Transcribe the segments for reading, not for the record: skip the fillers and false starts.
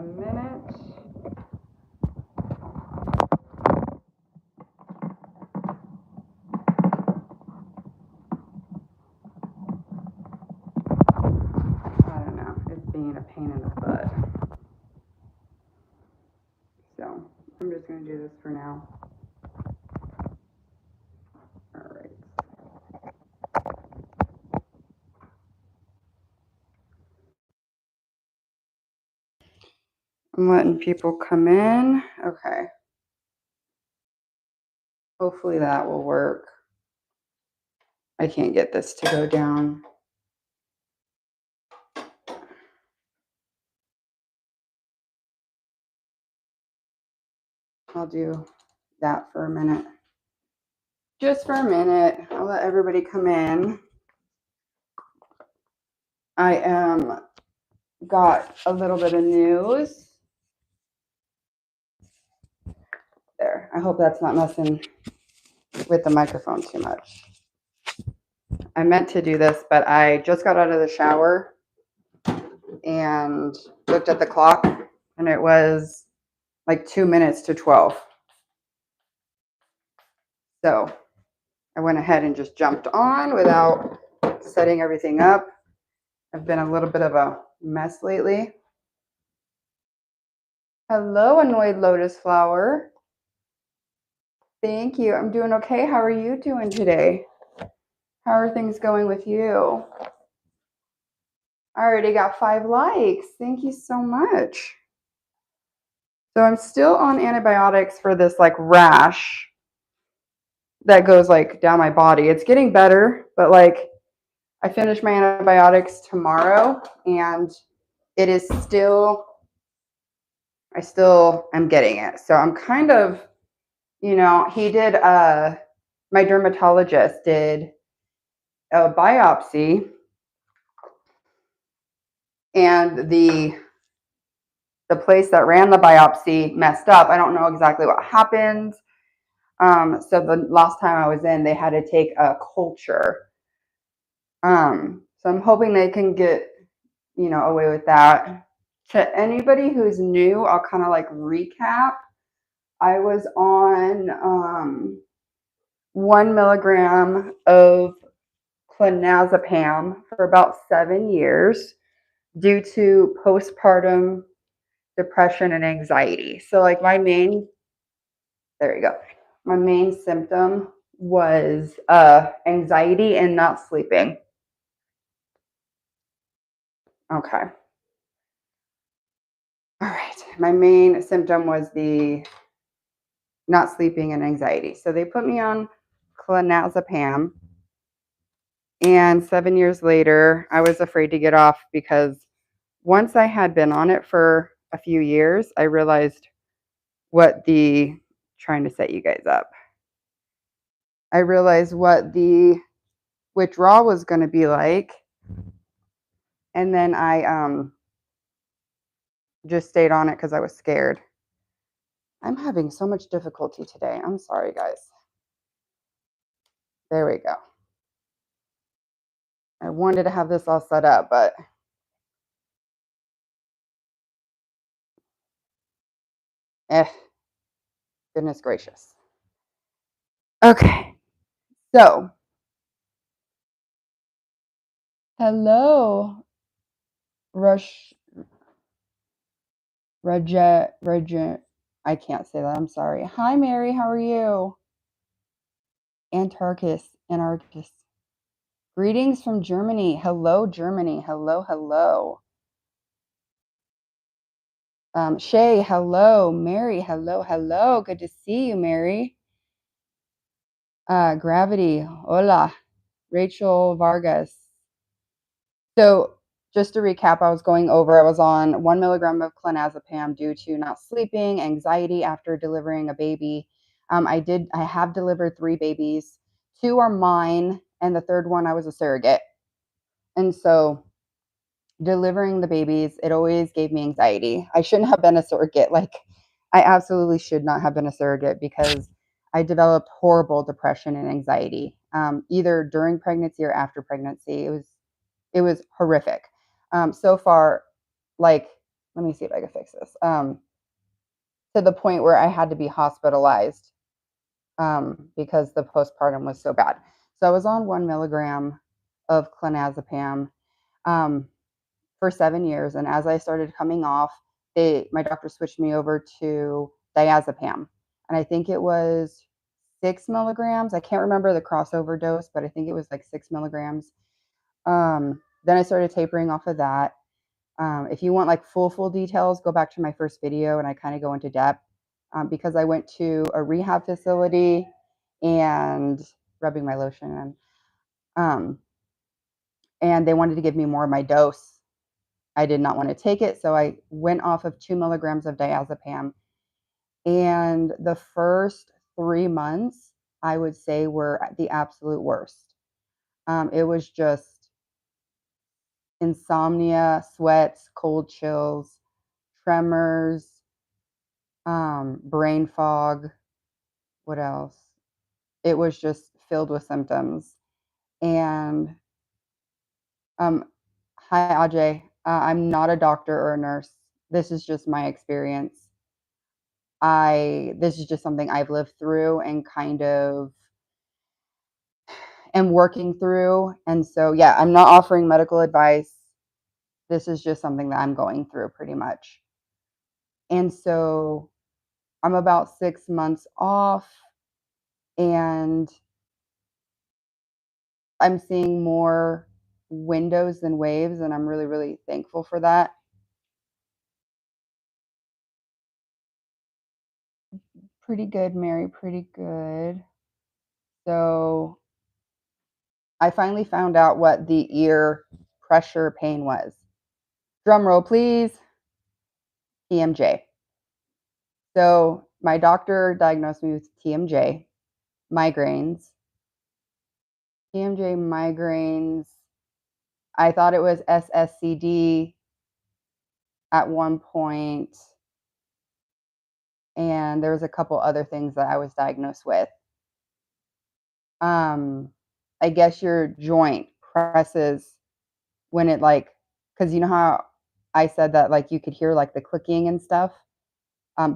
minute. I don't know. It's being a pain in the butt. So I'm just going to do this for now. All right. I'm letting people come in. Okay. Hopefully that will work. I can't get this to go down. I'll do that for a minute. Just for a minute. I'll let everybody come in. I got a little bit of news. There. I hope that's not messing with the microphone too much. I meant to do this, but I just got out of the shower and looked at the clock, and it was like 2 minutes to 12. So I went ahead and just jumped on without setting everything up. I've been a little bit of a mess lately. Hello, Annoyed Lotus Flower. Thank you. I'm doing okay. How are you doing today? How are things going with you? I already got 5 likes. Thank you so much. So I'm still on antibiotics for this like rash that goes like down my body. It's getting better, but like I finish my antibiotics tomorrow and it is still, I still am getting it. So I'm kind of, you know, my dermatologist did a biopsy and the place that ran the biopsy messed up. I don't know exactly what happened. So the last time I was in, they had to take a culture. So I'm hoping they can get, you know, away with that. To anybody who's new, I'll kind of like recap. I was on 1 milligram of clonazepam for about 7 years due to postpartum depression and anxiety. So like my main symptom was anxiety and not sleeping. Okay. All right. My main symptom was the not sleeping and anxiety. So they put me on clonazepam. And 7 years later, I was afraid to get off because once I had been on it for a few years, I realized trying to set you guys up. I realized what the withdrawal was going to be like. And then I just stayed on it because I was scared. I'm having so much difficulty today. I'm sorry, guys. There we go. I wanted to have this all set up, but goodness gracious. Okay. So, hello, Roger. I can't say that. I'm sorry. Hi, Mary. How are you? Antarctis. Greetings from Germany. Hello, Germany. Hello. Shay, hello. Mary, hello. Good to see you, Mary. Gravity. Hola. Rachel Vargas. So just to recap, I was on 1 milligram of clonazepam due to not sleeping, anxiety after delivering a baby. I have delivered 3 babies. 2 are mine, and the third one I was a surrogate. And so delivering the babies, it always gave me anxiety. I shouldn't have been a surrogate. Like, I absolutely should not have been a surrogate because I developed horrible depression and anxiety, either during pregnancy or after pregnancy. It was horrific. So far, like let me see if I can fix this. To the point where I had to be hospitalized because the postpartum was so bad. So I was on 1 milligram of clonazepam um, for 7 years, and as I started coming off, my doctor switched me over to diazepam, and I think it was 6 milligrams. I can't remember the crossover dose, but I think it was like 6 milligrams. Then I started tapering off of that. If you want like full details, go back to my first video and I kind of go into depth because I went to a rehab facility and rubbing my lotion um, and they wanted to give me more of my dose. I did not want to take it, so I went off of 2 milligrams of diazepam. And the first 3 months, I would say, were the absolute worst. It was just insomnia, sweats, cold chills, tremors, brain fog. What else? It was just filled with symptoms. And um, hi, Ajay. I'm not a doctor or a nurse. This is just my experience. This is just something I've lived through and kind of am working through. And so, yeah, I'm not offering medical advice. This is just something that I'm going through pretty much. And so I'm about 6 months off and I'm seeing more windows than waves. And I'm really, really thankful for that. Pretty good, Mary, pretty good. So I finally found out what the ear pressure pain was. Drum roll, please. TMJ. So my doctor diagnosed me with TMJ, migraines. TMJ migraines. I thought it was SSCD at one point, and there was a couple other things that I was diagnosed with. I guess your joint presses when it like, because you know how I said that like you could hear like the clicking and stuff.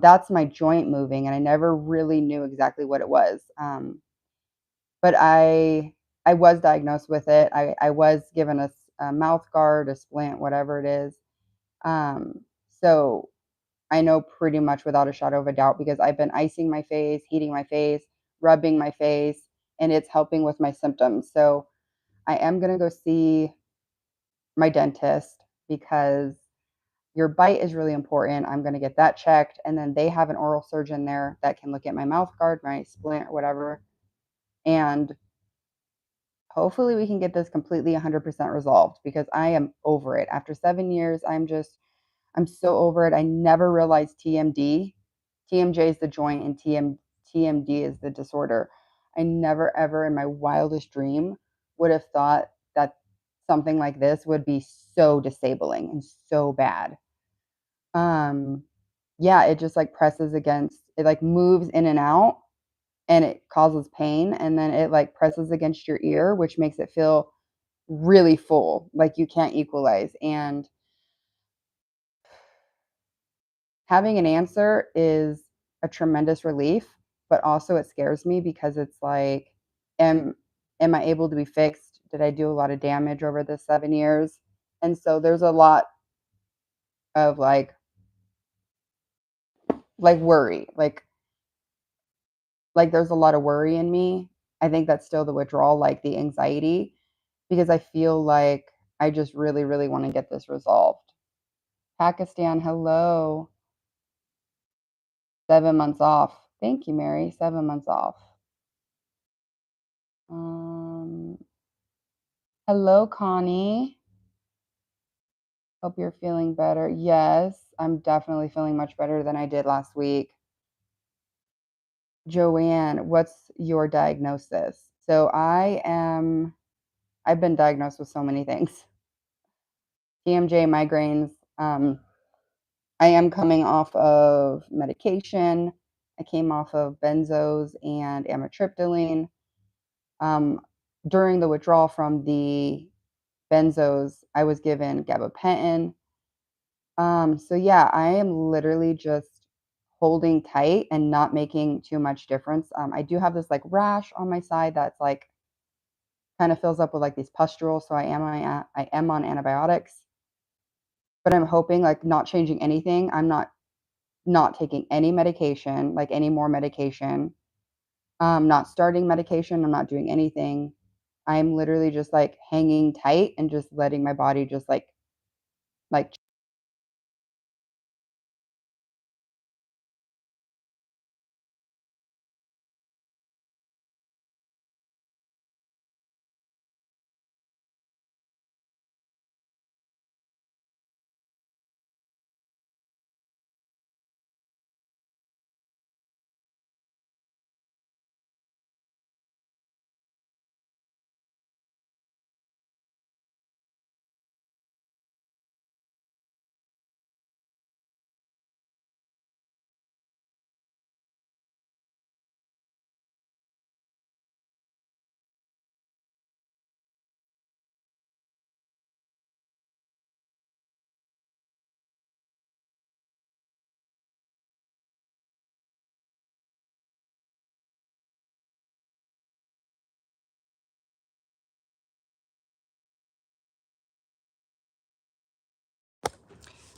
That's my joint moving, and I never really knew exactly what it was. But I was diagnosed with it. I was given a mouth guard, a splint, whatever it is. So I know pretty much without a shadow of a doubt because I've been icing my face, heating my face, rubbing my face, and it's helping with my symptoms. So I am going to go see my dentist because your bite is really important. I'm going to get that checked. And then they have an oral surgeon there that can look at my mouth guard, my splint, or whatever. And hopefully we can get this completely 100% resolved because I am over it. After 7 years, I'm so over it. I never realized TMD. TMJ is the joint and TMD is the disorder. I never, ever in my wildest dream would have thought that something like this would be so disabling and so bad. Um, yeah, it just like presses against, it like moves in and out and it causes pain. And then it like presses against your ear, which makes it feel really full, like you can't equalize. And having an answer is a tremendous relief, but also it scares me because it's like, am am I able to be fixed? Did I do a lot of damage over the 7 years? And so there's a lot of worry, like there's a lot of worry in me. I think that's still the withdrawal, like the anxiety, because I feel like I just really, really want to get this resolved. Pakistan, hello. 7 months off. Thank you, Mary. 7 months off. Um, Hello, Connie. Hope you're feeling better. Yes, I'm definitely feeling much better than I did last week. Joanne, what's your diagnosis? So I've been diagnosed with so many things. TMJ, migraines. I am coming off of medication. I came off of benzos and amitriptyline. Um, During the withdrawal from the benzos, I was given gabapentin. So yeah, I am literally just holding tight and not making too much difference. I do have this like rash on my side that's like kind of fills up with like these pustules. So I am on antibiotics, but I'm hoping like not changing anything. I'm not taking any medication, like any more medication. Not starting medication. I'm not doing anything. I'm literally just like hanging tight and just letting my body just like.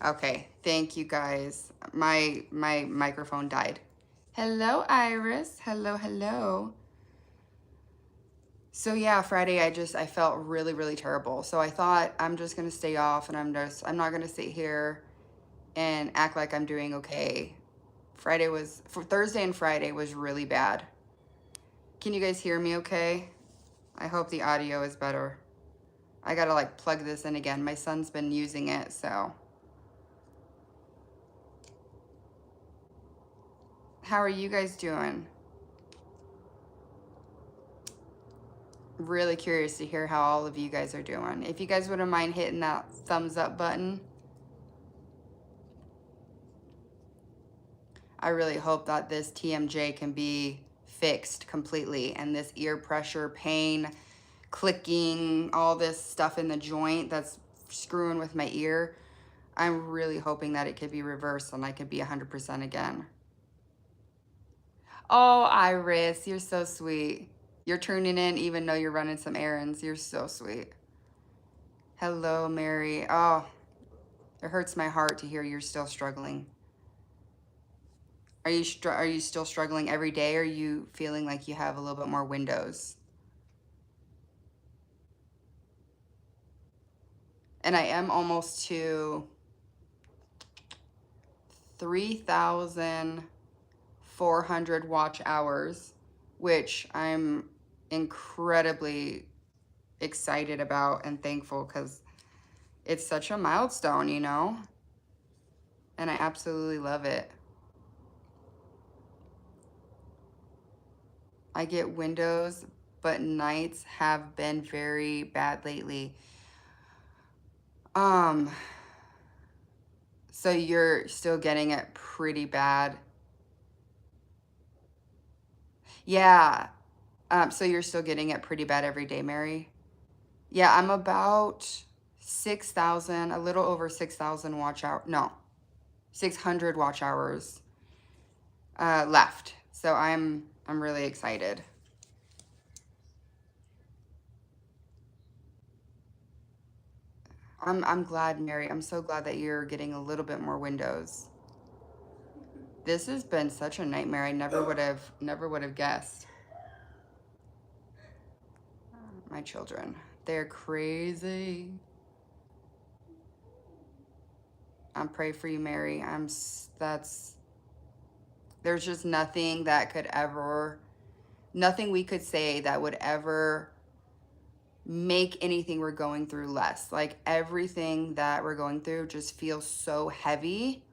Okay, thank you guys. My microphone died. Hello, Iris. Hello, hello. So yeah, Friday I felt really really terrible. So I thought I'm just going to stay off and I'm not going to sit here and act like I'm doing okay. For Thursday and Friday was really bad. Can you guys hear me okay? I hope the audio is better. I got to like plug this in again. My son's been using it, so how are you guys doing? Really curious to hear how all of you guys are doing. If you guys wouldn't mind hitting that thumbs up button, I really hope that this TMJ can be fixed completely and this ear pressure, pain, clicking, all this stuff in the joint that's screwing with my ear. I'm really hoping that it could be reversed and I could be 100% again. Oh, Iris, you're so sweet. You're tuning in even though you're running some errands. You're so sweet. Hello, Mary. Oh, it hurts my heart to hear you're still struggling. Are you still struggling every day? Or are you feeling like you have a little bit more windows? And I am almost to 3,400 watch hours, which I'm incredibly excited about and thankful because it's such a milestone, you know? And I absolutely love it. I get windows, but nights have been very bad lately. Um, so you're still getting it pretty bad. Yeah. So you're still getting it pretty bad every day, Mary? Yeah, I'm about 6,000, a little over 6,000 watch hour. No, 600 watch hours left. So I'm really excited. I'm glad, Mary. I'm so glad that you're getting a little bit more windows. This has been such a nightmare. I never would have guessed. My children, they're crazy. I'm praying for you, Mary. That's there's just nothing that could ever nothing we could say that would ever make anything we're going through less. Like everything that we're going through just feels so heavy,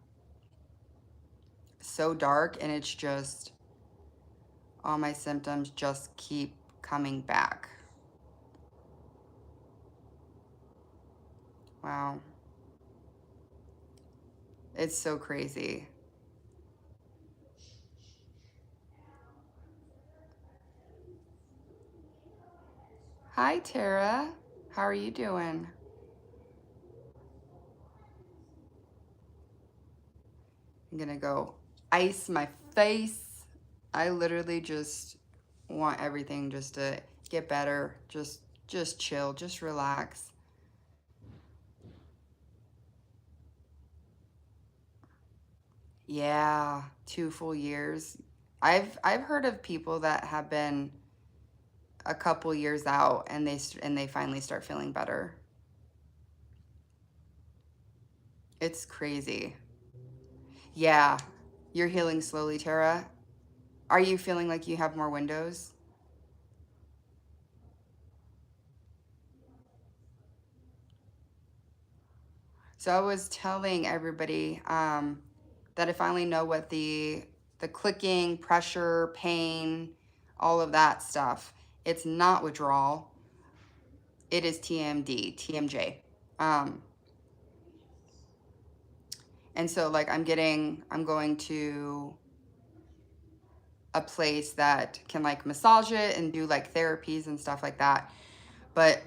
so dark, and it's just all my symptoms just keep coming back. Wow. It's so crazy. Hi, Tara. How are you doing? I'm gonna go ice my face. I literally just want everything just to get better. Just chill, just relax. Yeah, 2 full years. I've heard of people that have been a couple years out and they finally start feeling better. It's crazy. Yeah, you're healing slowly, Tara. Are you feeling like you have more windows? So I was telling everybody that I finally know what the clicking, pressure, pain, all of that stuff. It's not withdrawal. It is TMD, TMJ. Um, and so like I'm going to a place that can like massage it and do like therapies and stuff like that. But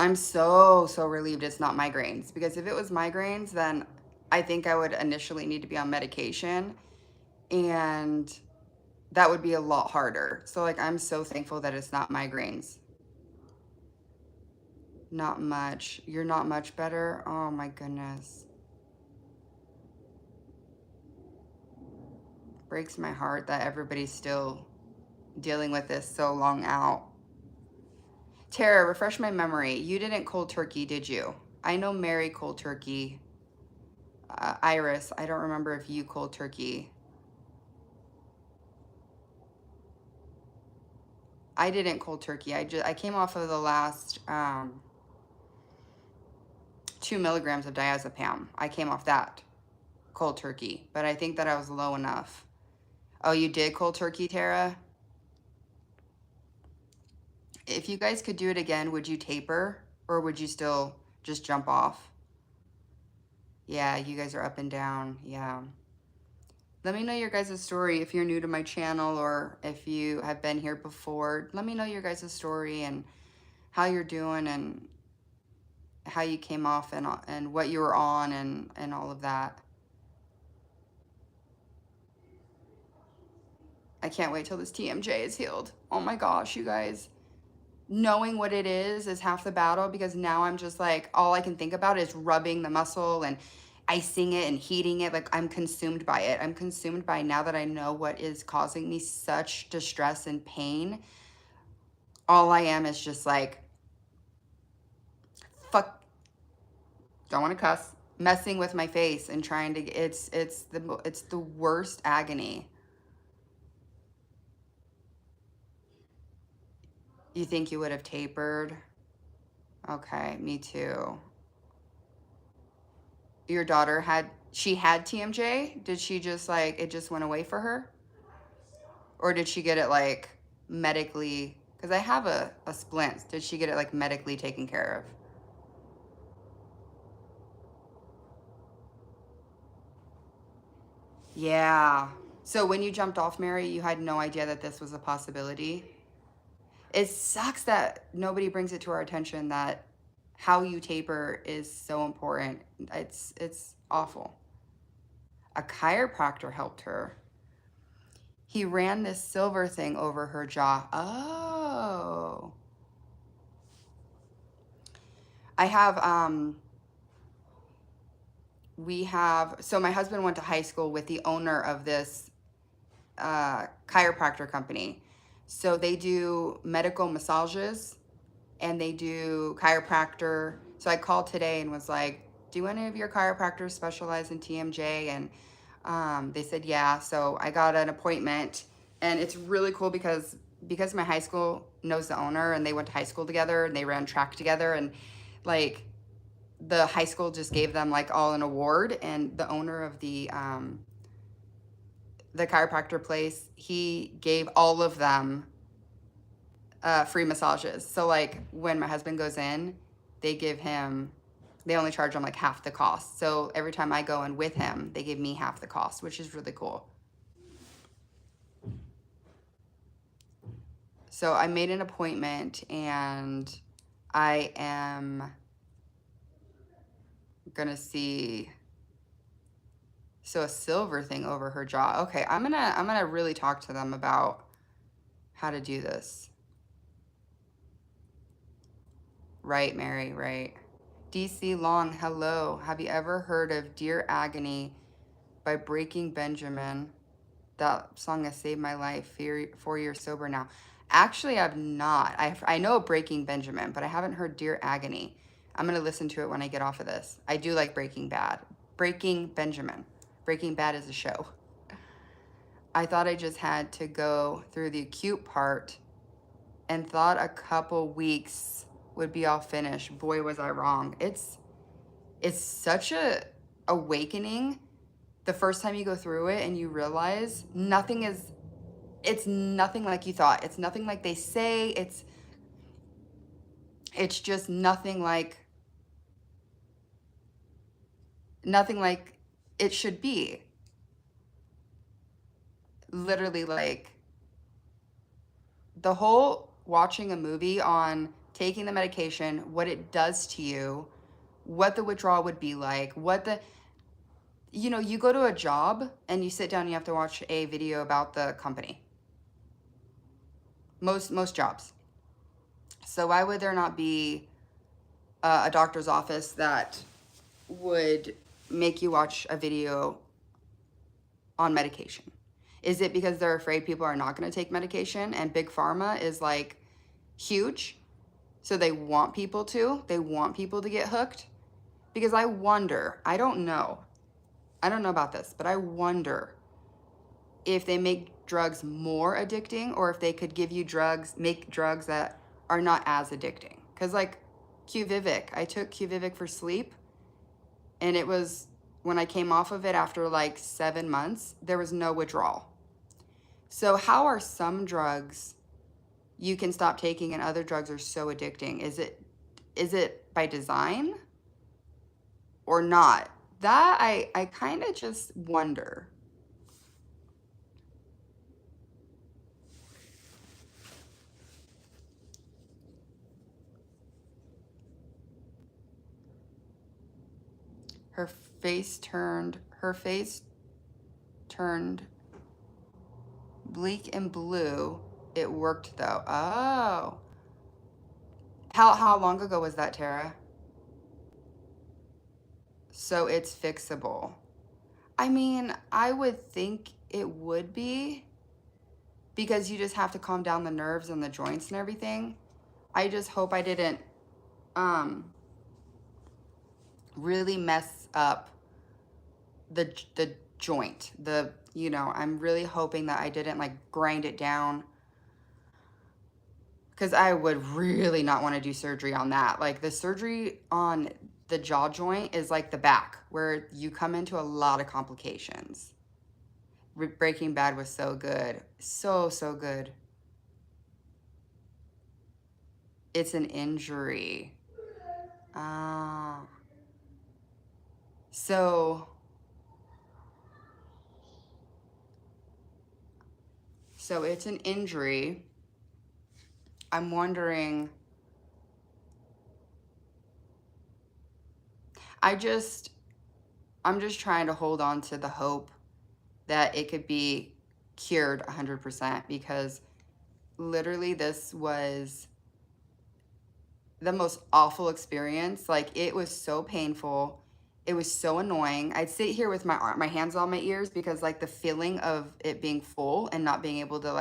I'm so relieved it's not migraines, because if it was migraines, then I think I would initially need to be on medication, and that would be a lot harder. So like I'm so thankful that it's not migraines. Not much. You're not much better. Oh my goodness. Breaks my heart that everybody's still dealing with this so long out. Tara, refresh my memory. You didn't cold turkey, did you? I know Mary cold turkey. Iris, I don't remember if you cold turkey. I didn't cold turkey. I came off of the last 2 milligrams of diazepam. I came off that cold turkey, but I think that I was low enough. Oh, you did cold turkey, Tara? If you guys could do it again, would you taper or would you still just jump off? Yeah, you guys are up and down. Yeah. Let me know your guys' story if you're new to my channel or if you have been here before. Let me know your guys' story and how you're doing and how you came off and what you were on and all of that. I can't wait till this TMJ is healed. Oh my gosh, you guys. Knowing what it is half the battle, because now I'm just like, all I can think about is rubbing the muscle and icing it and heating it. Like I'm consumed by it. I'm consumed by, now that I know what is causing me such distress and pain, all I am is just like, fuck, don't want to cuss, messing with my face and trying to, it's the worst agony. You think you would have tapered? Okay, me too. Your daughter she had TMJ? Did she just like, it just went away for her? Or did she get it like medically? Because I have a splint. Did she get it like medically taken care of? Yeah. So when you jumped off, Mary, you had no idea that this was a possibility. It sucks that nobody brings it to our attention that how you taper is so important. It's awful. A chiropractor helped her. He ran this silver thing over her jaw. Oh. I have so my husband went to high school with the owner of this chiropractor company. So they do medical massages and they do chiropractor. So I called today and was like, do any of your chiropractors specialize in TMJ? And they said, yeah. So I got an appointment, and it's really cool because my high school knows the owner and they went to high school together and they ran track together, and like the high school just gave them like all an award, and the owner of the chiropractor place, he gave all of them free massages. So like when my husband goes in, they only charge him like half the cost. So every time I go in with him, they give me half the cost, which is really cool. So I made an appointment and I am gonna see So a silver thing over her jaw. Okay, I'm gonna really talk to them about how to do this. Right, Mary, right. DC Long, hello. Have you ever heard of Dear Agony by Breaking Benjamin? That song has saved my life. 4 years sober now. Actually, I've not. I know Breaking Benjamin, but I haven't heard Dear Agony. I'm going to listen to it when I get off of this. I do like Breaking Bad. Breaking Benjamin. Breaking Bad is a show. I thought I just had to go through the acute part and thought a couple weeks would be all finished. Boy, was I wrong. It's such a awakening the first time you go through it and you realize it's nothing like you thought. It's nothing like they say. It's just nothing like it should be. Literally, like the whole watching a movie on taking the medication, what it does to you, what the withdrawal would be like, you go to a job and you sit down and you have to watch a video about the company. Most jobs. So why would there not be a doctor's office that would make you watch a video on medication? Is it because they're afraid people are not going to take medication and big pharma is like huge? So they want people to get hooked? Because I wonder, I don't know about this, but I wonder if they make drugs more addicting or if they could make drugs that are not as addicting. Because like Qvivic, I took Qvivic for sleep, and it was, when I came off of it after like 7 months, there was no withdrawal. So how are some drugs you can stop taking and other drugs are so addicting? Is it by design or not? That I kind of just wonder. Her face turned bleak and blue. It worked though. Oh. How long ago was that, Tara? So it's fixable. I mean, I would think it would be, because you just have to calm down the nerves and the joints and everything. I just hope I didn't really mess up the joint. I'm really hoping that I didn't like grind it down, because I would really not want to do surgery on that. Like the surgery on the jaw joint is like the back, where you come into a lot of complications. Breaking Bad was so good. So good. It's an injury. Ah. So it's an injury. I'm wondering, I'm just trying to hold on to the hope that it could be cured 100%, because literally this was the most awful experience. Like, it was so painful. It was so annoying. I'd sit here with my hands on my ears, because like the feeling of it being full and not being able to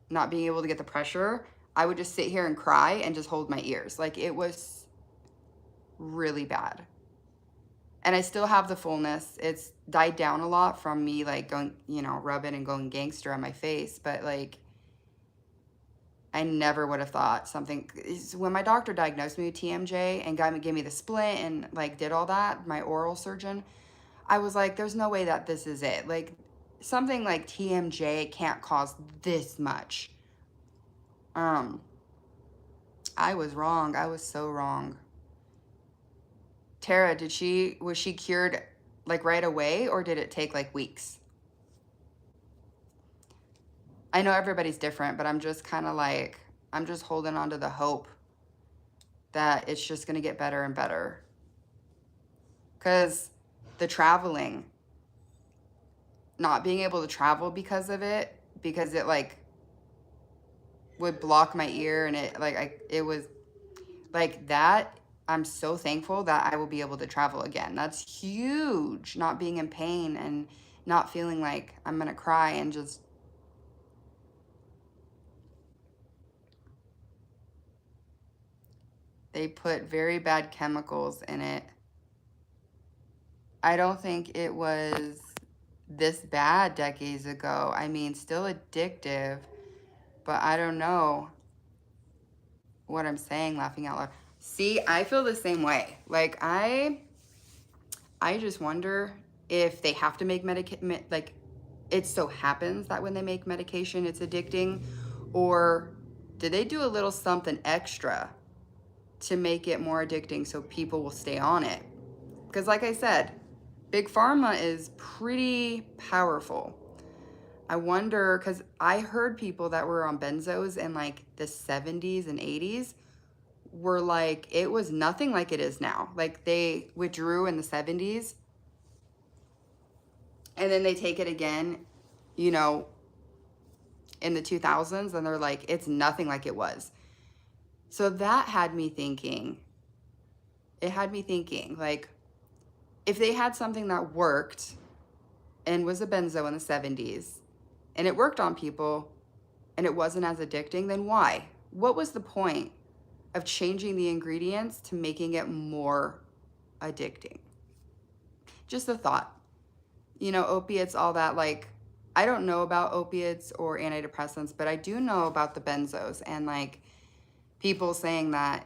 not being able to get the pressure, I would just sit here and cry and just hold my ears. Like, it was really bad. And I still have the fullness. It's died down a lot from me like going, rubbing and going gangster on my face. But like, I never would have thought something. When my doctor diagnosed me with TMJ and gave me the splint and like did all that, my oral surgeon, I was like, there's no way that this is it. Like, something like TMJ can't cause this much. I was wrong. I was so wrong. Tara, was she cured like right away, or did it take like weeks? I know everybody's different, but I'm just kind of like, I'm just holding on to the hope that it's just going to get better and better. because the traveling, not being able to travel because of it, because it like would block my ear, and it was like that. I'm so thankful that I will be able to travel again. That's huge. Not being in pain and not feeling like I'm gonna cry and just, they put very bad chemicals in it. I don't think it was this bad decades ago. I mean, still addictive, but I don't know what I'm saying, laughing out loud. See, I feel the same way. Like I just wonder if they have to make like it so happens that when they make medication it's addicting, or did they do a little something extra to make it more addicting so people will stay on it? Because like I said, big pharma is pretty powerful. I wonder, because I heard people that were on benzos in like the 70s and 80s were like, it was nothing like it is now. Like they withdrew in the 70s and then they take it again, you know, in the 2000s, and they're like, it's nothing like it was. So that had me thinking, like, if they had something that worked and was a benzo in the 70s and it worked on people and it wasn't as addicting, then why? What was the point of changing the ingredients to making it more addicting? Just a thought. You know, opiates, all that, like, I don't know about opiates or antidepressants, but I do know about the benzos and like people saying that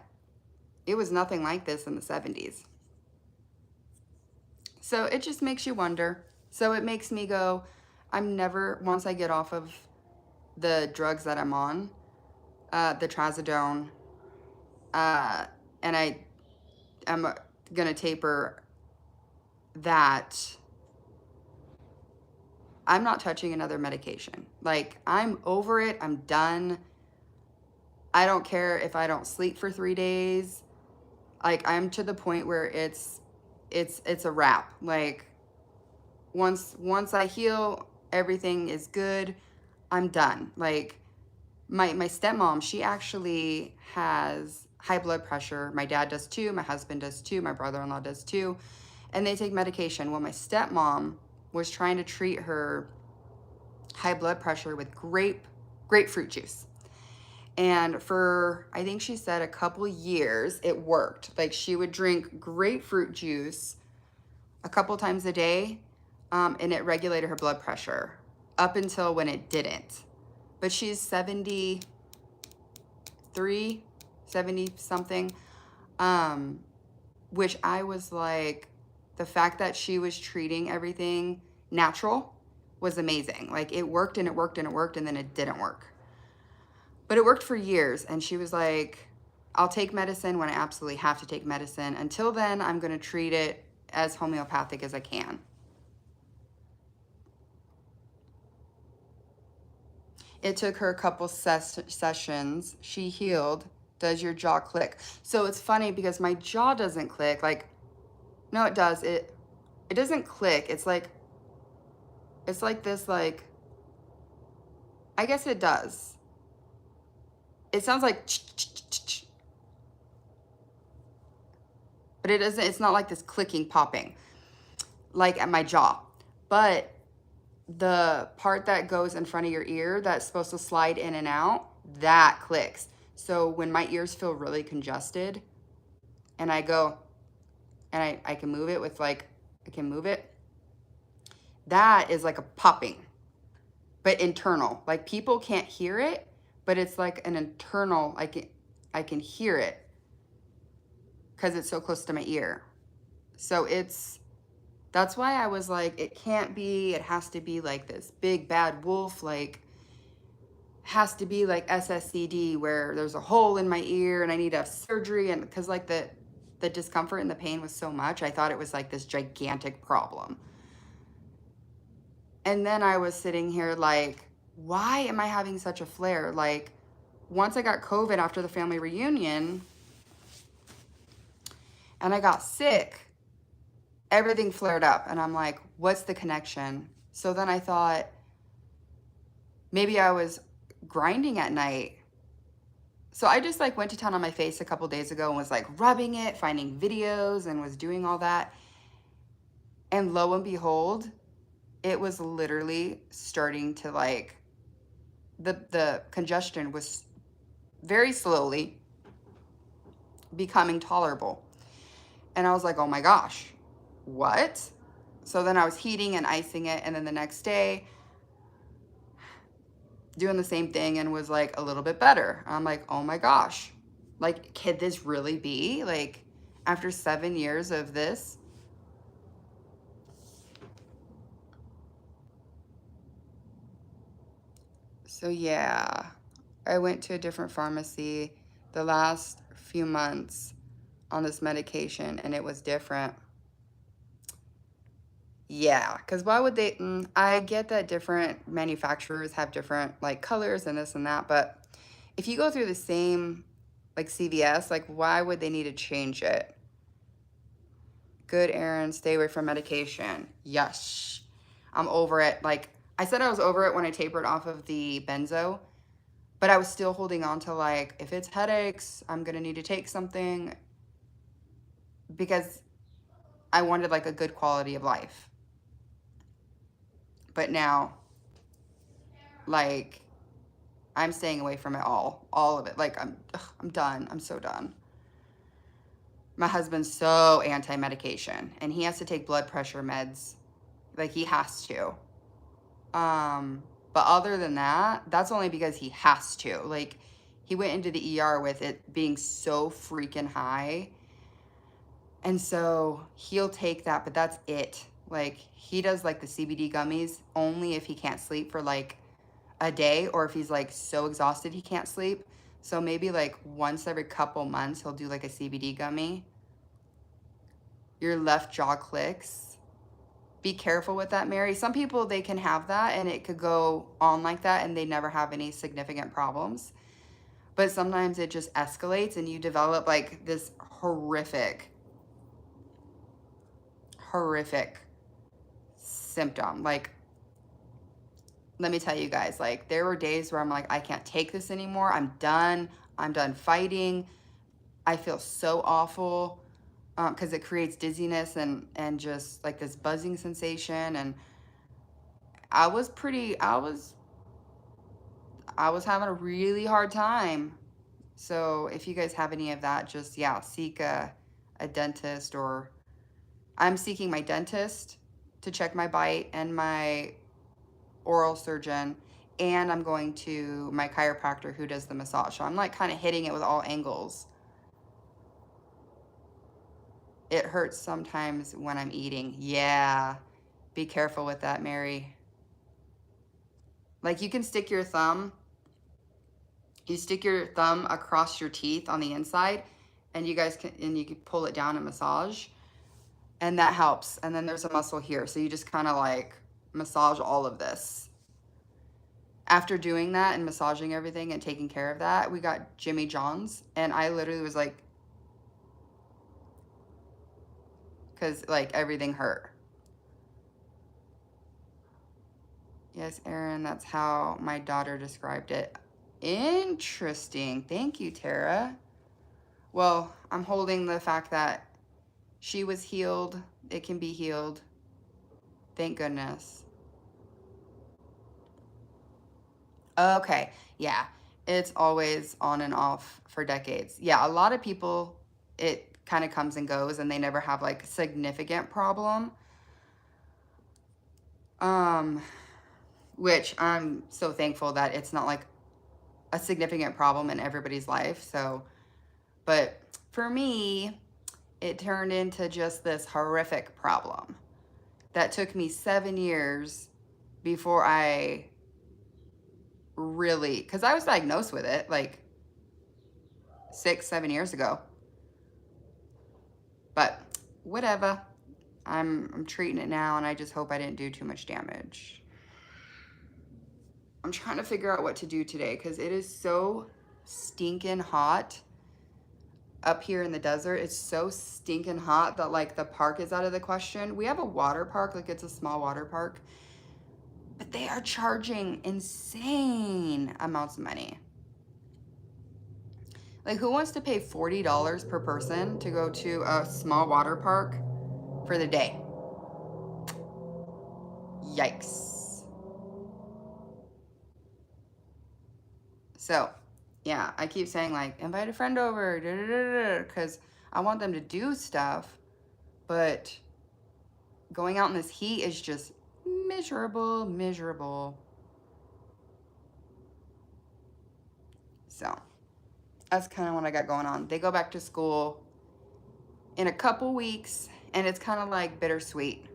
it was nothing like this in the 70s. So it just makes you wonder. So it makes me go, I'm never, once I get off of the drugs that I'm on, the trazodone, and I am gonna taper that, I'm not touching another medication. Like, I'm over it. I'm done. I don't care if I don't sleep for 3 days. Like, I'm to the point where it's a wrap. Like, once I heal, everything is good. I'm done. Like, my stepmom, she actually has high blood pressure. My dad does too. My husband does too. My brother-in-law does too. And they take medication. Well, my stepmom was trying to treat her high blood pressure with grapefruit juice. And for, I think she said a couple years, it worked. Like, she would drink grapefruit juice a couple times a day, and it regulated her blood pressure up until when it didn't. But she's 73, 70 something, which I was like, the fact that she was treating everything natural was amazing. Like, it worked and it worked and it worked, and then it didn't work. But it worked for years, and she was like, I'll take medicine when I absolutely have to take medicine. Until then, I'm going to treat it as homeopathic as I can. It took her a couple sessions. She healed. Does your jaw click? So it's funny because my jaw doesn't click. Like, no, it does. It doesn't click. It's like this, like, I guess it does. It sounds like, but it doesn't, it's not like this clicking, popping, like at my jaw. But the part that goes in front of your ear that's supposed to slide in and out, that clicks. So when my ears feel really congested and I go, and I can move it with like, I can move it, that is like a popping, but internal. Like, people can't hear it, but it's like an internal, I can hear it because it's so close to my ear. So that's why I was like, it can't be, it has to be like this big bad wolf, like, has to be like SSCD where there's a hole in my ear and I need to have surgery. And because like the discomfort and the pain was so much, I thought it was like this gigantic problem. And then I was sitting here like, why am I having such a flare? Like, once I got COVID after the family reunion and I got sick, everything flared up. And I'm like, what's the connection? So then I thought maybe I was grinding at night. So I just like went to town on my face a couple days ago and was like rubbing it, finding videos, and was doing all that. And lo and behold, it was literally starting to like, the congestion was very slowly becoming tolerable. And I was like, oh my gosh, what? So then I was heating and icing it. And then the next day, doing the same thing and was like a little bit better. I'm like, oh my gosh, like, could this really be like after 7 years of this? So yeah, I went to a different pharmacy the last few months on this medication and it was different. Yeah, because why would they? I get that different manufacturers have different like colors and this and that, but if you go through the same like CVS, like why would they need to change it? Good, Erin, stay away from medication. Yes, I'm over it. Like I said, I was over it when I tapered off of the benzo, but I was still holding on to like, if it's headaches, I'm gonna need to take something because I wanted like a good quality of life. But now, like, I'm staying away from it all of it. Like I'm done. I'm so done. My husband's so anti-medication and he has to take blood pressure meds. Like he has to. But other than that, that's only because he has to. Like he went into the ER with it being so freaking high. And so he'll take that, but that's it. Like he does like the CBD gummies only if he can't sleep for like a day or if he's like so exhausted he can't sleep. So maybe like once every couple months he'll do like a CBD gummy. Your left jaw clicks. Be careful with that, Mary. Some people, they can have that and it could go on like that and they never have any significant problems. But sometimes it just escalates and you develop like this horrific symptom. Like, let me tell you guys, like there were days where I'm like, I can't take this anymore. I'm done. I'm done fighting. I feel so awful because it creates dizziness and just like this buzzing sensation. And I was pretty, I was having a really hard time. So if you guys have any of that, just, yeah, seek a dentist, or I'm seeking my dentist to check my bite and my oral surgeon. And I'm going to my chiropractor who does the massage. So I'm like kind of hitting it with all angles. It hurts sometimes when I'm eating. Yeah. Be careful with that, Mary. Like you can stick your thumb, you stick your thumb across your teeth on the inside and you can pull it down and massage and that helps. And then there's a muscle here. So you just kind of like massage all of this. After doing that and massaging everything and taking care of that, we got Jimmy John's and I literally was like, because like everything hurt. Yes, Erin, that's how my daughter described it. Interesting. Thank you, Tara. Well, I'm holding the fact that she was healed. It can be healed. Thank goodness. Okay. Yeah. It's always on and off for decades. Yeah. A lot of people, it kind of comes and goes and they never have like a significant problem. Um, which I'm so thankful that it's not like a significant problem in everybody's life. So, but for me, it turned into just this horrific problem that took me 7 years before I really, because I was diagnosed with it like 6, 7 years ago. But whatever. I'm treating it now and I just hope I didn't do too much damage. I'm trying to figure out what to do today because it is so stinking hot. up here in the desert, it's so stinking hot that like the park is out of the question. We have a water park, like it's a small water park, but they are charging insane amounts of money. Like, who wants to pay $40 per person to go to a small water park for the day? Yikes. So, yeah, I keep saying, like, invite a friend over, because I want them to do stuff, but going out in this heat is just miserable, miserable. So, that's kind of what I got going on. They go back to school in a couple weeks, and it's kind of like bittersweet.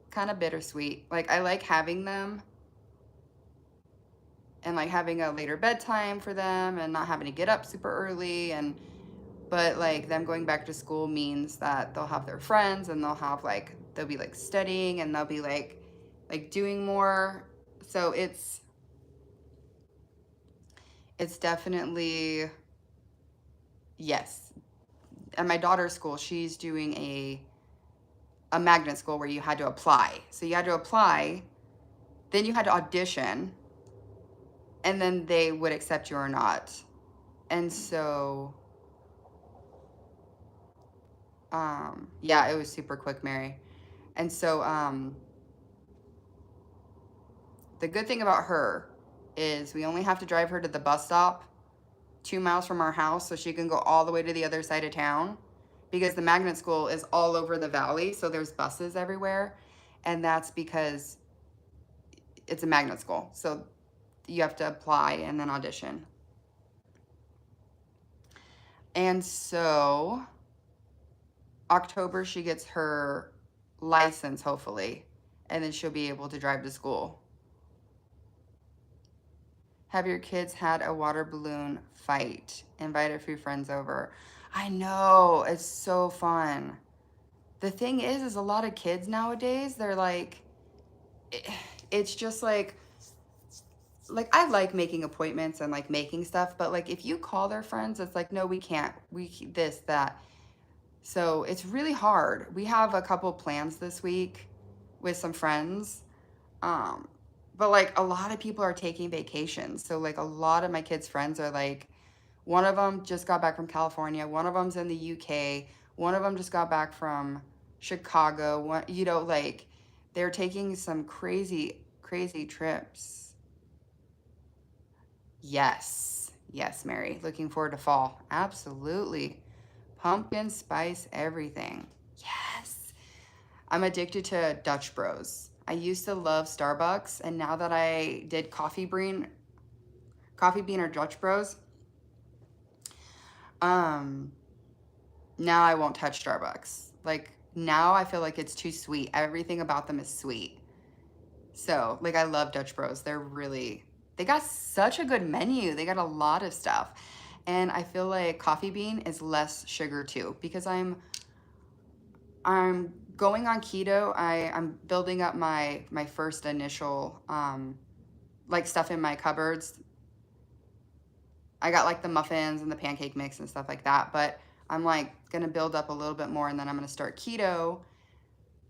Kind of bittersweet. Like, I like having them and like having a later bedtime for them and not having to get up super early, and but like them going back to school means that they'll have their friends and they'll be like studying and they'll be like doing more. So it's definitely, yes. At my daughter's school, she's doing a magnet school where you had to apply. So you had to apply, then you had to audition, and then they would accept you or not. And so yeah, it was super quick, Mary. And so the good thing about her is we only have to drive her to the bus stop 2 miles from our house so she can go all the way to the other side of town, because the magnet school is all over the valley, so there's buses everywhere, and that's because it's a magnet school. So you have to apply and then audition. And so October she gets her license, hopefully, and then she'll be able to drive to school. Have your kids had a water balloon fight? Invite a few friends over. I know, it's so fun. The thing is a lot of kids nowadays, they're like, it's just like I like making appointments and like making stuff, but like if you call their friends, it's like, no, we can't. This, that. So it's really hard. We have a couple plans this week with some friends. Um, but like a lot of people are taking vacations. So like a lot of my kids' friends are like, one of them just got back from California. One of them's in the UK. One of them just got back from Chicago. One, like they're taking some crazy, crazy trips. Yes. Yes, Mary. Looking forward to fall. Absolutely. Pumpkin spice everything. Yes. I'm addicted to Dutch Bros. I used to love Starbucks, and now that I did Coffee Bean or Dutch Bros, um, now I won't touch Starbucks. Like now I feel like it's too sweet. Everything about them is sweet. So like I love Dutch Bros. They got such a good menu. They got a lot of stuff. And I feel like Coffee Bean is less sugar too, because I'm going on keto. I'm building up my first initial like stuff in my cupboards. I got like the muffins and the pancake mix and stuff like that, but I'm like gonna build up a little bit more, and then I'm gonna start keto.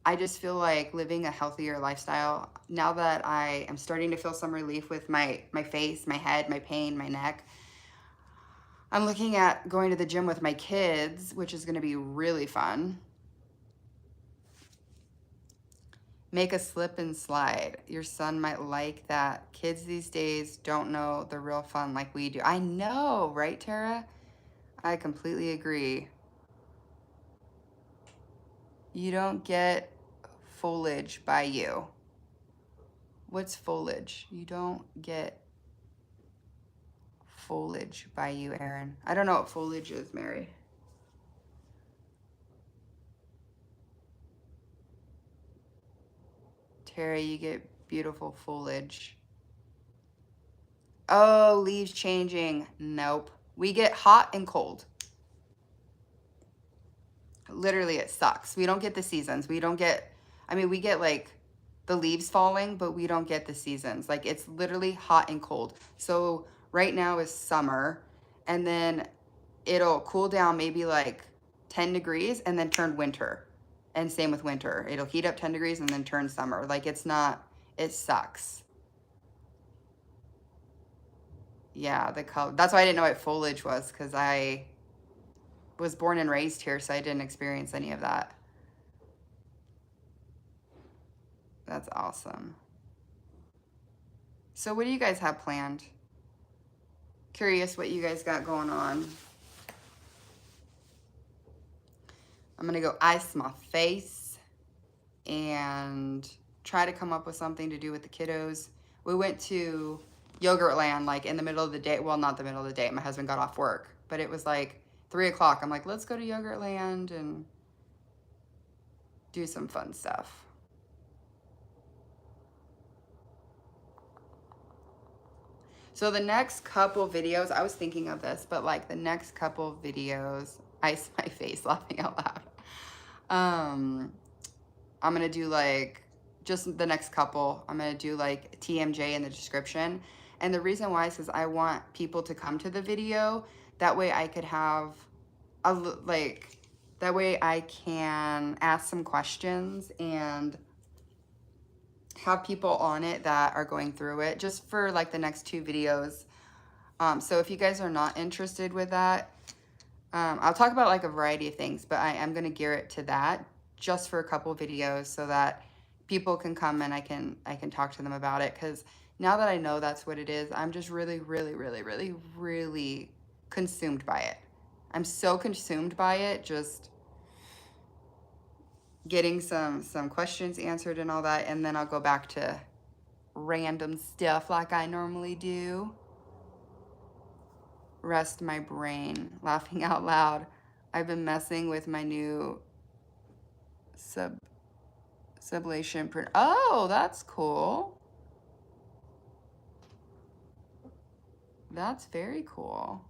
I just feel like living a healthier lifestyle now that I am starting to feel some relief with my face, my head, my pain, my neck. I'm looking at going to the gym with my kids, which is going to be really fun. Make a slip and slide. Your son might like that. Kids these days don't know the real fun like we do. I know, right, Tara? I completely agree. You don't get foliage by you. What's foliage? You don't get foliage by you, Erin. I don't know what foliage is, Mary. Tara, you get beautiful foliage. Oh, leaves changing. Nope. We get hot and cold. Literally, it sucks. We don't get the seasons. We get like the leaves falling, but we don't get the seasons. Like it's literally hot and cold. So right now is summer, and then it'll cool down maybe like 10 degrees and then turn winter. And same with winter. It'll heat up 10 degrees and then turn summer. Like it's not, it sucks. Yeah, the color. That's why I didn't know what foliage was, because I was born and raised here, so I didn't experience any of that. That's awesome. So what do you guys have planned? Curious what you guys got going on. I'm gonna go ice my face and try to come up with something to do with the kiddos. We went to Yogurtland like in the middle of the day. Well, not the middle of the day. My husband got off work, but it was like 3 o'clock. I'm like, let's go to Yogurtland and do some fun stuff. So the next couple videos, I was thinking of this, but like the next couple videos, ice my face laughing out loud. I'm gonna do like just the next couple. I'm gonna do like TMJ in the description. And the reason why is because I want people to come to the video. That way I could have that way I can ask some questions and have people on it that are going through it just for like the next 2 videos. So if you guys are not interested with that, I'll talk about like a variety of things, but I am going to gear it to that just for a couple videos so that people can come and I can talk to them about it. Because now that I know that's what it is, I'm just really, really, really, really, really consumed by it. I'm so consumed by it, just getting some questions answered and all that, and then I'll go back to random stuff like I normally do. Rest my brain, laughing out loud. I've been messing with my new sublation print. Oh, that's cool. That's very cool.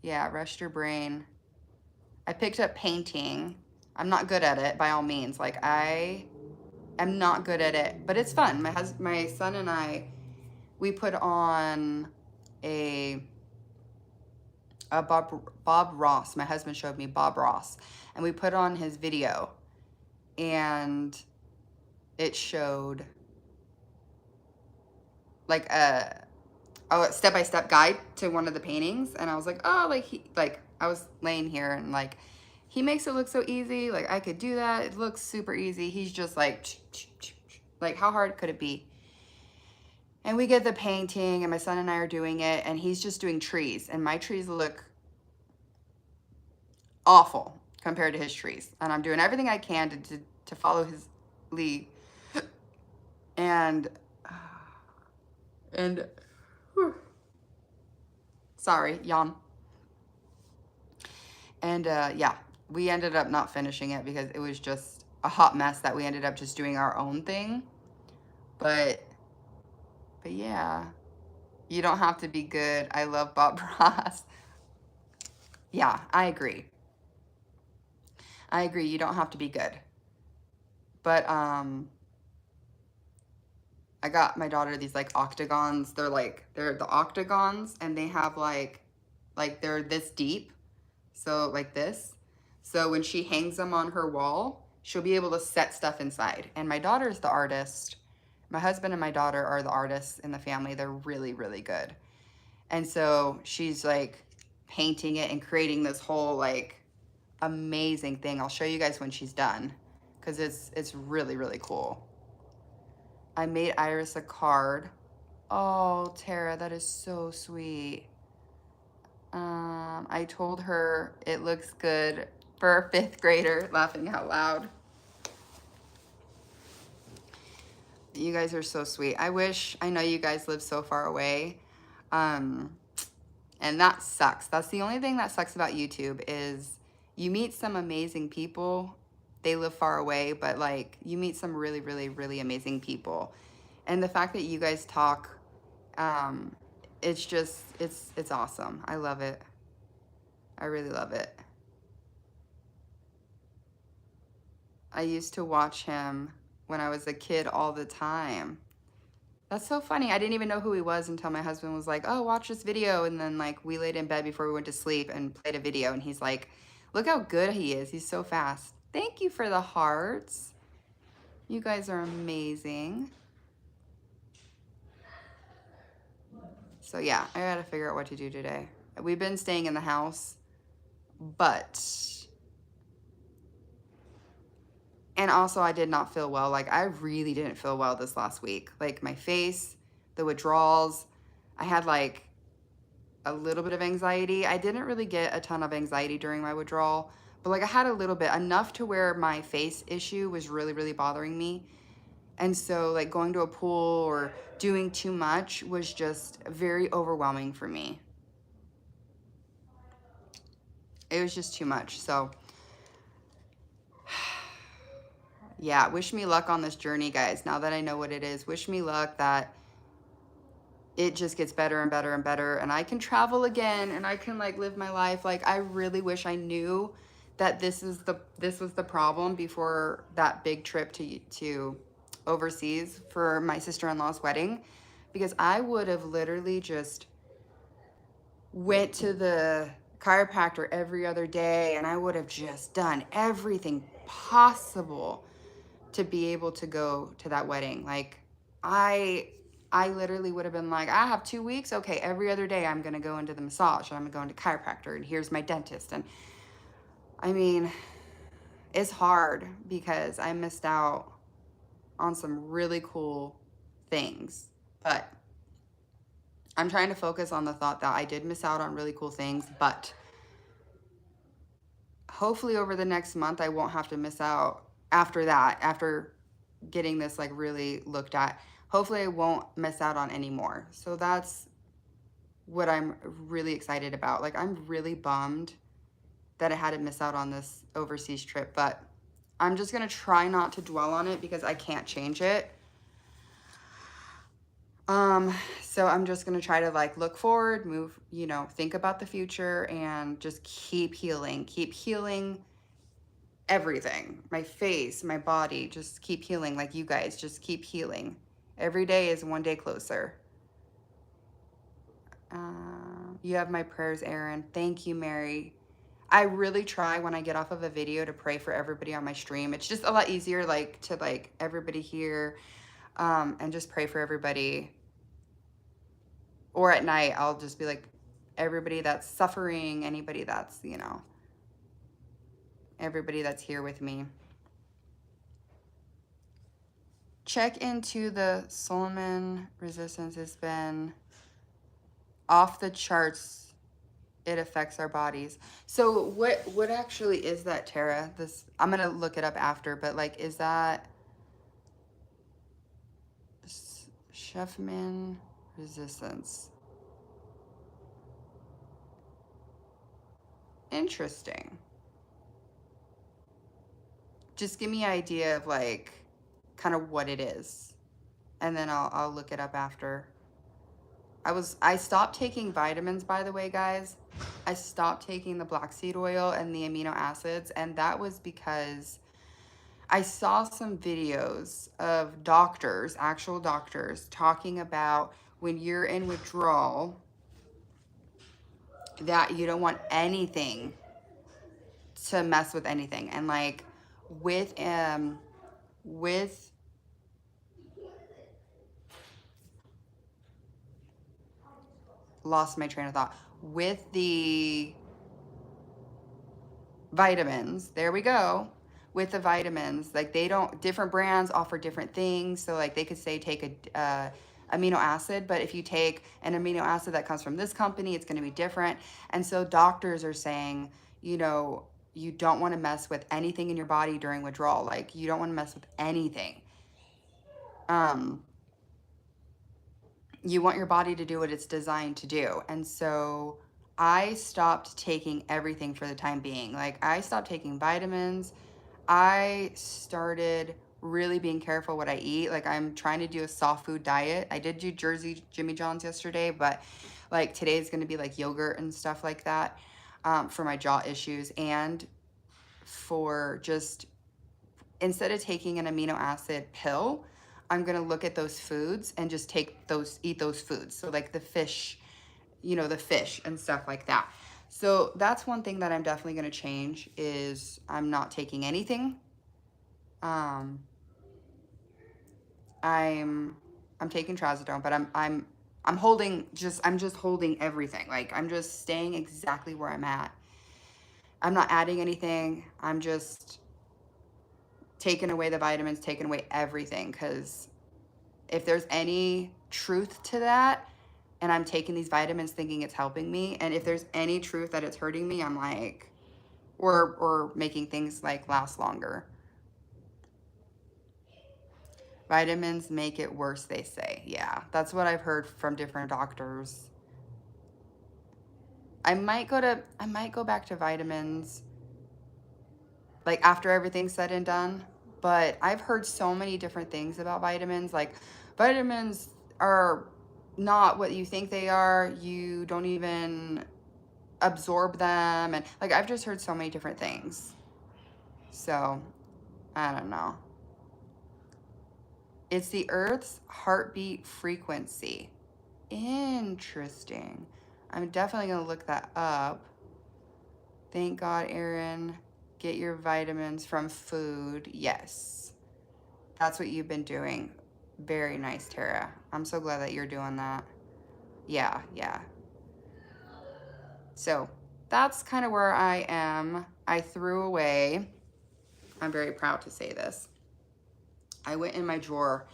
Yeah, rest your brain. I picked up painting. I'm not good at it by all means. Like I am not good at it, but it's fun. My son and I, we put on a Bob Ross. My husband showed me Bob Ross, and we put on his video, and it showed like a step-by-step guide to one of the paintings, and I was like, oh, like I was laying here and like, he makes it look so easy. Like I could do that. It looks super easy. He's just like how hard could it be? And we get the painting, and my son and I are doing it, and he's just doing trees, and my trees look awful compared to his trees, and I'm doing everything I can to follow his lead. And whew, sorry, yawn. And yeah, we ended up not finishing it because it was just a hot mess that we ended up just doing our own thing. But yeah, you don't have to be good. I love Bob Ross. Yeah, I agree. I agree. You don't have to be good. But I got my daughter these like octagons. They're the octagons, and they have like they're this deep. So like this. So when she hangs them on her wall, she'll be able to set stuff inside. And my daughter's the artist. My husband and my daughter are the artists in the family. They're really, really good. And so she's like painting it and creating this whole like amazing thing. I'll show you guys when she's done because it's really, really cool. I made Iris a card. Oh, Tara, that is so sweet. I told her it looks good for a 5th grader, laughing out loud. You guys are so sweet. I know you guys live so far away. And that sucks. That's the only thing that sucks about YouTube is you meet some amazing people. They live far away, but like you meet some really, really, really amazing people. And the fact that you guys talk, it's just, it's awesome. I love it. I really love it. I used to watch him when I was a kid all the time. That's so funny. I didn't even know who he was until my husband was like, "Oh, watch this video." And then like we laid in bed before we went to sleep and played a video and he's like, "Look how good he is. He's so fast." Thank you for the hearts. You guys are amazing. So yeah, I got to figure out what to do today. We've been staying in the house, but and also I did not feel well. Like I really didn't feel well this last week. Like my face, the withdrawals, I had like a little bit of anxiety. I didn't really get a ton of anxiety during my withdrawal, but like I had a little bit, enough to where my face issue was really, really bothering me. And so like going to a pool or doing too much was just very overwhelming for me. It was just too much. So yeah, wish me luck on this journey, guys. Now that I know what it is, wish me luck that it just gets better and better and better and I can travel again and I can like live my life. Like I really wish I knew that this was the problem before that big trip to overseas for my sister-in-law's wedding, because I would have literally just went to the chiropractor every other day and I would have just done everything possible to be able to go to that wedding. Like I literally would have been like, I have 2 weeks. Okay, every other day I'm gonna go into the massage and I'm gonna go into chiropractor and here's my dentist. And I mean, it's hard because I missed out on some really cool things. But I'm trying to focus on the thought that I did miss out on really cool things, but hopefully over the next month I won't have to miss out after that, after getting this like really looked at. Hopefully I won't miss out on any more. So that's what I'm really excited about. Like I'm really bummed that I had to miss out on this overseas trip, but I'm just gonna try not to dwell on it because I can't change it. So I'm just gonna try to like look forward, move, you know, think about the future and just keep healing everything. My face, my body, just keep healing. Like you guys, just keep healing. Every day is one day closer. You have my prayers, Erin. Thank you, Mary. I really try when I get off of a video to pray for everybody on my stream. It's just a lot easier like to like everybody here and just pray for everybody. Or at night, I'll just be like, everybody that's suffering, anybody that's, you know, everybody that's here with me. Check into the Solomon resistance. Has been off the charts. It affects our bodies. So what actually is that, Tara? This, I'm gonna look it up after, but like, is that Sheffman resistance? Interesting. Just give me an idea of like kind of what it is, and then I'll look it up after. I stopped taking vitamins, by the way, guys. I stopped taking the black seed oil and the amino acids, and that was because I saw some videos of doctors, actual doctors, talking about when you're in withdrawal that you don't want anything to mess with anything. And like with lost my train of thought. With the vitamins, there we go. With the vitamins, like they don't, different brands offer different things. So like they could say take a amino acid, but if you take an amino acid that comes from this company, it's going to be different. And so doctors are saying, you know, you don't want to mess with anything in your body during withdrawal. Like you don't want to mess with anything. You want your body to do what it's designed to do. And so I stopped taking everything for the time being. Like I stopped taking vitamins. I started really being careful what I eat. Like I'm trying to do a soft food diet. I did do Jersey Jimmy John's yesterday, but like today's going to be like yogurt and stuff like that for my jaw issues and for just instead of taking an amino acid pill, I'm going to look at those foods and just eat those foods. So like the fish, the fish and stuff like that. So that's one thing that I'm definitely going to change is I'm not taking anything. Um, I'm taking trazodone, but I'm just holding everything. Like I'm just staying exactly where I'm at. I'm not adding anything. I'm just taking away the vitamins, taking away everything, because if there's any truth to that, and I'm taking these vitamins thinking it's helping me, and if there's any truth that it's hurting me, I'm like, or making things like last longer. Vitamins make it worse, they say. Yeah, that's what I've heard from different doctors. I might go back to vitamins like after everything's said and done, but I've heard so many different things about vitamins. Like vitamins are not what you think they are. You don't even absorb them, and like I've just heard so many different things. So, I don't know. It's the Earth's heartbeat frequency. Interesting. I'm definitely going to look that up. Thank God, Erin. Get your vitamins from food. Yes. That's what you've been doing. Very nice, Tara. I'm so glad that you're doing that. Yeah, yeah. So that's kind of where I am. I threw away, I'm very proud to say this. I went in my drawer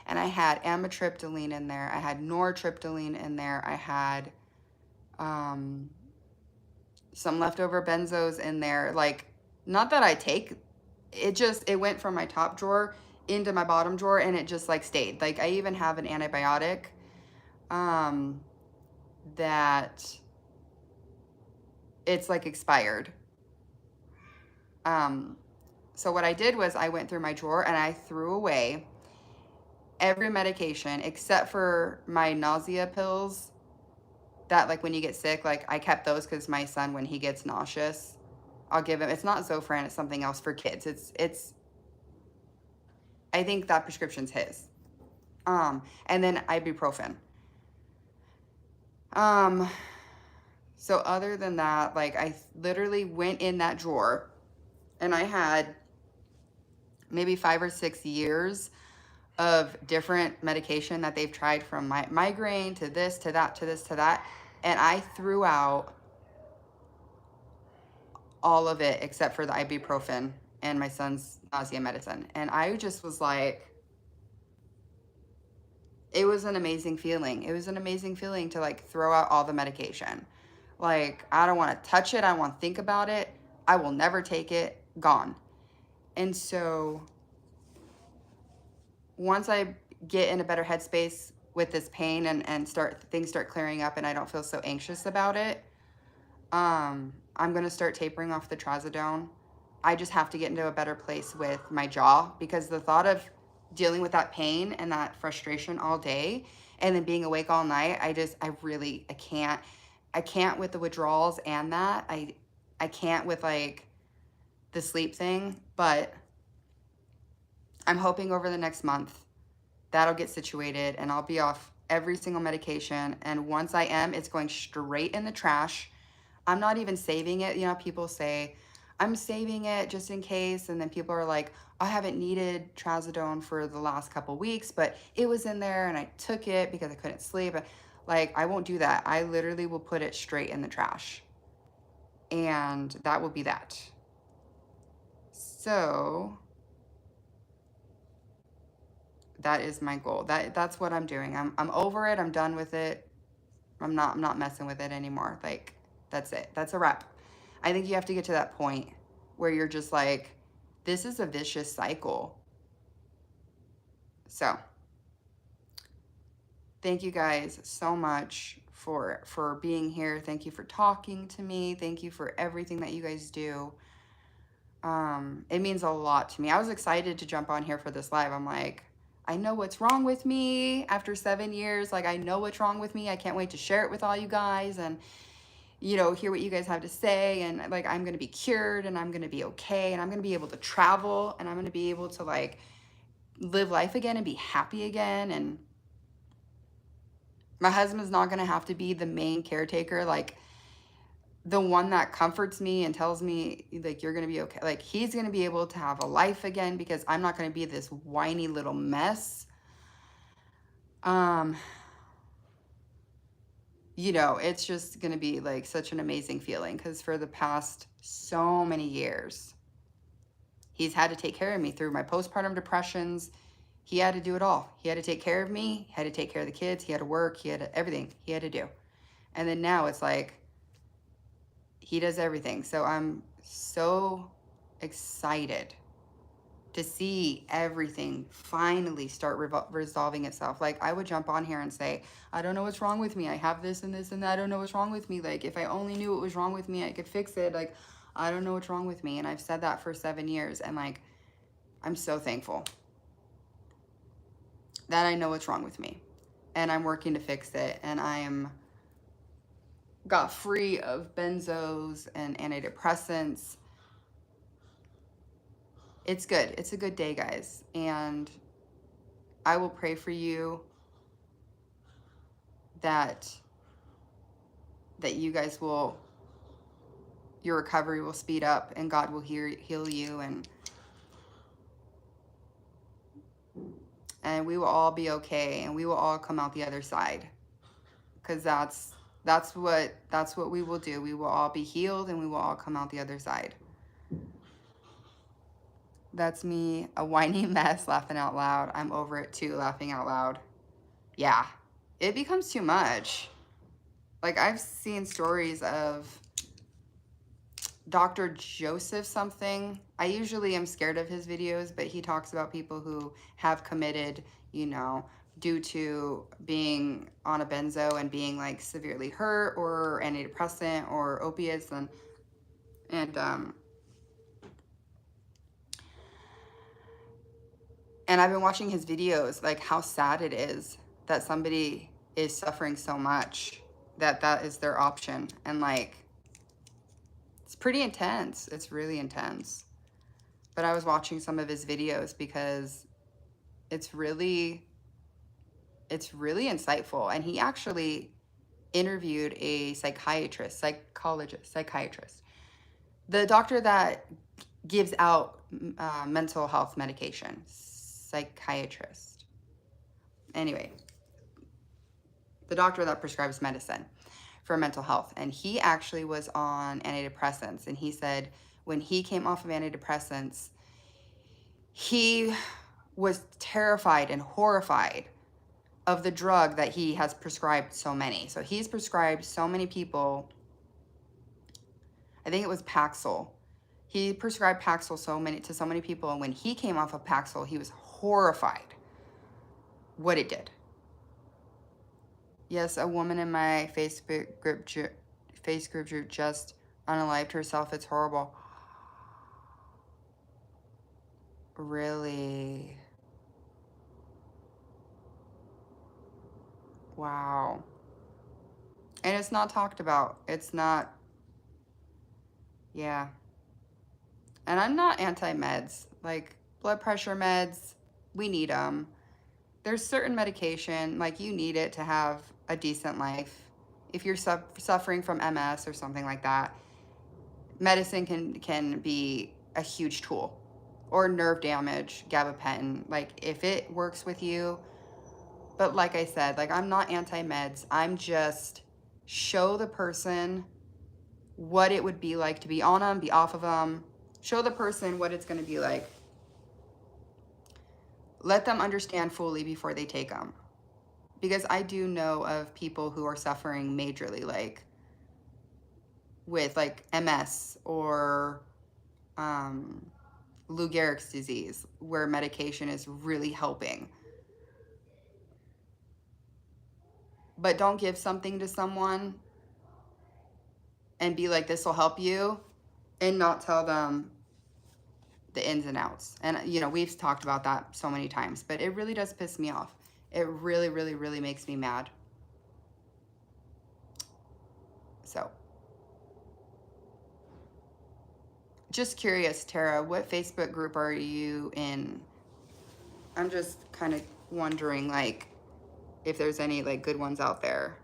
and I had amitriptyline in there. I had nortriptyline in there. I had some leftover benzos in there. Like, not that I take, it went from my top drawer into my bottom drawer and it just like stayed. Like I even have an antibiotic that it's like expired. So what I did was I went through my drawer and I threw away every medication except for my nausea pills that like when you get sick, like I kept those because my son, when he gets nauseous, I'll give him, it's not Zofran, it's something else for kids. It's I think that prescription's his. And then ibuprofen. So other than that, like I literally went in that drawer and I had maybe 5 or 6 years of different medication that they've tried, from migraine to this, to that, to this, to that. And I threw out all of it except for the ibuprofen and my son's nausea medicine. And I just was like, it was an amazing feeling. It was an amazing feeling to like throw out all the medication. Like, I don't want to touch it. I don't want to think about it. I will never take it. Gone. And so once I get in a better headspace with this pain and things start clearing up and I don't feel so anxious about it, I'm going to start tapering off the trazodone. I just have to get into a better place with my jaw, because the thought of dealing with that pain and that frustration all day and then being awake all night, I can't with the withdrawals and that. I can't with like the sleep thing, but I'm hoping over the next month that'll get situated and I'll be off every single medication. And once I am, it's going straight in the trash. I'm not even saving it. You know, people say, I'm saving it just in case. And then people are like, I haven't needed trazodone for the last couple weeks, but it was in there and I took it because I couldn't sleep. Like, I won't do that. I literally will put it straight in the trash. And that will be that. So that is my goal. That's what I'm doing. I'm over it. I'm done with it. I'm not messing with it anymore. Like, that's it. That's a wrap. I think you have to get to that point where you're just like, this is a vicious cycle. So thank you guys so much for being here. Thank you for talking to me. Thank you for everything that you guys do. It means a lot to me. I was excited to jump on here for this live. I'm like, I know what's wrong with me after 7 years. Like, I know what's wrong with me. I can't wait to share it with all you guys and, hear what you guys have to say. And like, I'm going to be cured and I'm going to be okay. And I'm going to be able to travel and I'm going to be able to like live life again and be happy again. And my husband's not going to have to be the main caretaker, like the one that comforts me and tells me like you're going to be okay. Like he's going to be able to have a life again because I'm not going to be this whiny little mess. You know, it's just going to be like such an amazing feeling because for the past so many years, he's had to take care of me through my postpartum depressions. He had to do it all. He had to take care of me. He had to take care of the kids. He had to work. He had to, everything he had to do. And then now it's like he does everything. So I'm so excited to see everything finally start resolving itself. Like I would jump on here and say, I don't know what's wrong with me. I have this and this and that. I don't know what's wrong with me. Like if I only knew what was wrong with me, I could fix it. Like I don't know what's wrong with me. And I've said that for 7 years. And like, I'm so thankful that I know what's wrong with me and I'm working to fix it. And I am got free of benzos and antidepressants. It's good. It's a good day, guys. And I will pray for you that you guys will, your recovery will speed up and God will heal you and we will all be okay and we will all come out the other side. Because that's what we will do. We will all be healed and we will all come out the other side. That's me, a whiny mess, laughing out loud. I'm over it too, laughing out loud. Yeah, it becomes too much. Like I've seen stories of Dr. Joseph something. I usually am scared of his videos, but he talks about people who have committed, you know, due to being on a benzo and being like severely hurt or antidepressant or opiates and I've been watching his videos, like how sad it is that somebody is suffering so much that is their option. And like, it's pretty intense. It's really intense. But I was watching some of his videos because it's really insightful. And he actually interviewed a psychiatrist, the doctor that gives out mental health medication, psychiatrist. Anyway, the doctor that prescribes medicine for mental health. And he actually was on antidepressants. And he said when he came off of antidepressants, he was terrified and horrified of the drug that he has prescribed so many. So he's prescribed so many people, I think it was Paxil. He prescribed Paxil to so many people. And when he came off of Paxil, he was horrified what it did. Yes, a woman in my Facebook group just unalived herself. It's horrible. Really? Wow. And it's not talked about. It's not, yeah. And I'm not anti-meds. Like blood pressure meds, we need them. There's certain medication, like you need it to have a decent life. If you're suffering from MS or something like that, medicine can be a huge tool. Or nerve damage, gabapentin. Like if it works with you. But like I said, like I'm not anti-meds. I'm just show the person what it would be like to be on them, be off of them. Show the person what it's going to be like. Let them understand fully before they take them. Because I do know of people who are suffering majorly, like with like MS or Lou Gehrig's disease, where medication is really helping. But don't give something to someone and be like, this will help you, and not tell them the ins and outs. And, you know, we've talked about that so many times, but it really does piss me off. It really, really, really makes me mad. So, just curious, Tara, what Facebook group are you in? I'm just kind of wondering, like, if there's any, like, good ones out there.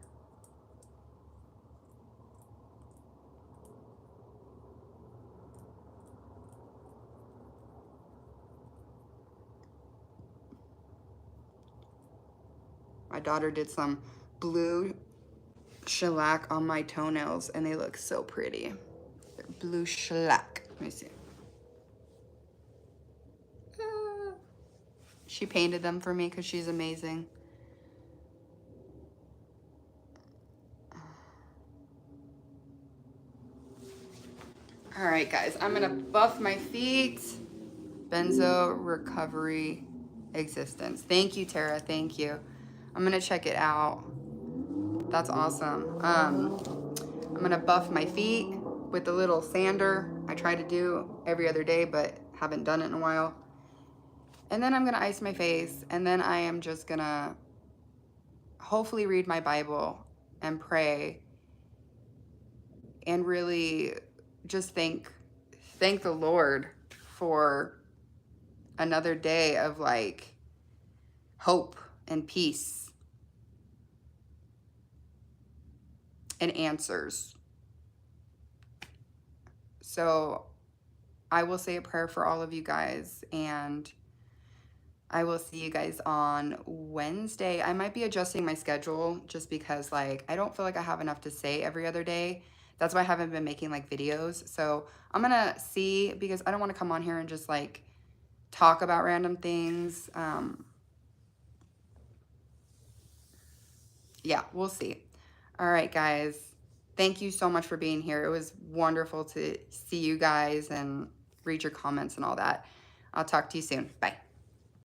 My daughter did some blue shellac on my toenails, and they look so pretty. They're blue shellac. Let me see. She painted them for me because she's amazing. All right, guys, I'm gonna buff my feet. Benzo recovery existence. Thank you, Tara. Thank you. I'm gonna check it out. That's awesome. I'm gonna buff my feet with a little sander. I try to do every other day, but haven't done it in a while. And then I'm gonna ice my face, and then I am just gonna hopefully read my Bible and pray and really just thank the Lord for another day of like hope and peace and answers. So I will say a prayer for all of you guys, and I will see you guys on Wednesday. I might be adjusting my schedule just because like I don't feel like I have enough to say every other day. That's why I haven't been making like videos. So I'm gonna see, because I don't want to come on here and just like talk about random things. Yeah, we'll see. All right, guys. Thank you so much for being here. It was wonderful to see you guys and read your comments and all that. I'll talk to you soon. Bye.